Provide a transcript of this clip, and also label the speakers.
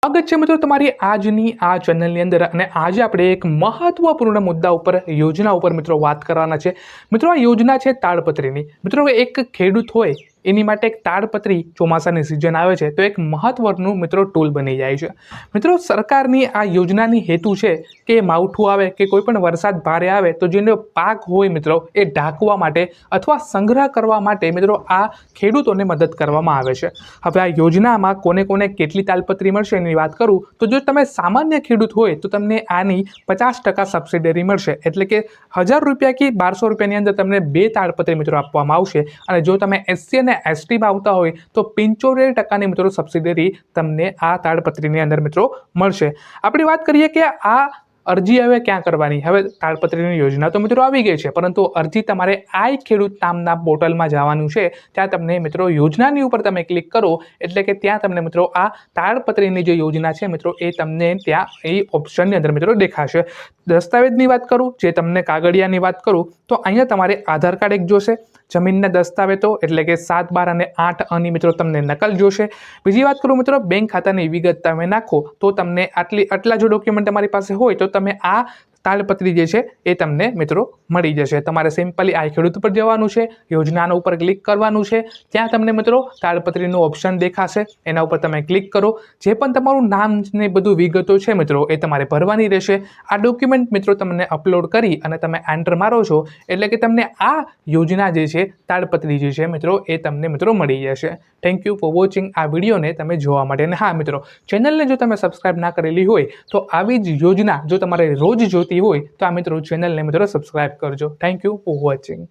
Speaker 1: સ્વાગત છે મિત્રો તમારી આજની આ ચેનલની અંદર અને આજે આપણે એક મહત્વપૂર્ણ મુદ્દા ઉપર યોજના ઉપર મિત્રો વાત કરવાના છે। મિત્રો આ યોજના છે તાડપત્રીની। મિત્રો એક ખેડૂત હોય એની માટે એક તાડપત્રી ચોમાસાની સિઝન આવે છે તો એક મહત્વનું મિત્રો ટૂલ બની જાય છે। મિત્રો સરકારની આ યોજનાની હેતુ છે કે માવઠું આવે કે કોઈ પણ વરસાદ ભારે આવે તો જેનો પાક હોય મિત્રો એ ઢાંકવા માટે અથવા સંગ્રહ કરવા માટે મિત્રો આ ખેડૂતોને મદદ કરવામાં આવે છે। હવે આ યોજનામાં કોને કોને કેટલી તાડપત્રી મળશે એની વાત કરું તો જો તમે સામાન્ય ખેડૂત હોય તો તમને આની 50% સબસિડી મળશે, એટલે કે 1000 રૂપિયા કે 1200 રૂપિયાની અંદર તમને 2 તાડપત્રી મિત્રો આપવામાં આવશે। અને જો તમે એસસી અને એસટીમાં આવતા હોય તો 75% મિત્રો સબસિડી તમને આ તાડપત્રીની અંદર મિત્રો મળશે। આપણે વાત કરીએ કે આ અરજી હવે ક્યાં કરવાની। હવે તાડપત્રીની યોજના તો મિત્રો આવી ગઈ છે, પરંતુ અરજી તમારે આઈ ખેડૂત નામના પોર્ટલમાં જવાનું છે। ત્યાં તમને મિત્રો યોજનાની ઉપર તમે ક્લિક કરો એટલે કે ત્યાં તમને મિત્રો આ તાડપત્રીની જે યોજના છે મિત્રો એ તમને ત્યાં એ ઓપ્શનની અંદર મિત્રો દેખાશે। દસ્તાવેજની વાત કરું, જે તમને કાગળિયાની વાત કરું તો અહીંયા તમારે આધાર કાર્ડ એક જોશે, જમીનના દસ્તાવેજો એટલે કે 7, 12 અને 8 આની મિત્રો તમને નકલ જોશે। બીજી વાત કરું મિત્રો, બેંક ખાતાની વિગત તમે નાખો તો તમને આટલા જો ડોક્યુમેન્ટ તમારી પાસે હોય તો તમે આ તાડપત્રી જે છે એ તમને મિત્રો મળી જશે। તમારે સિમ્પલી આ ખેડૂત પર જવાનું છે, યોજનાના ઉપર ક્લિક કરવાનું છે, ત્યાં તમને મિત્રો તાડપત્રીનું ઓપ્શન દેખાશે, એના ઉપર તમે ક્લિક કરો। જે પણ તમારું નામ ને બધું વિગતો છે મિત્રો એ તમારે ભરવાની રહેશે। આ ડોક્યુમેન્ટ મિત્રો તમને અપલોડ કરી અને તમે એન્ટર મારો છો એટલે કે તમને આ યોજના જે છે તાડપત્રી જે છે મિત્રો એ તમને મિત્રો મળી જશે। થેન્ક યુ ફોર વોચિંગ આ વિડીયોને તમે જોવા માટે। અને હા મિત્રો, ચેનલને જો તમે સબસ્ક્રાઇબ ના કરેલી હોય તો આવી જ યોજના જો તમારે રોજ જોતી હોય તો આ મિત્રો ચેનલને મિત્રો સબસ્ક્રાઇબ કરજો। Thank you for watching.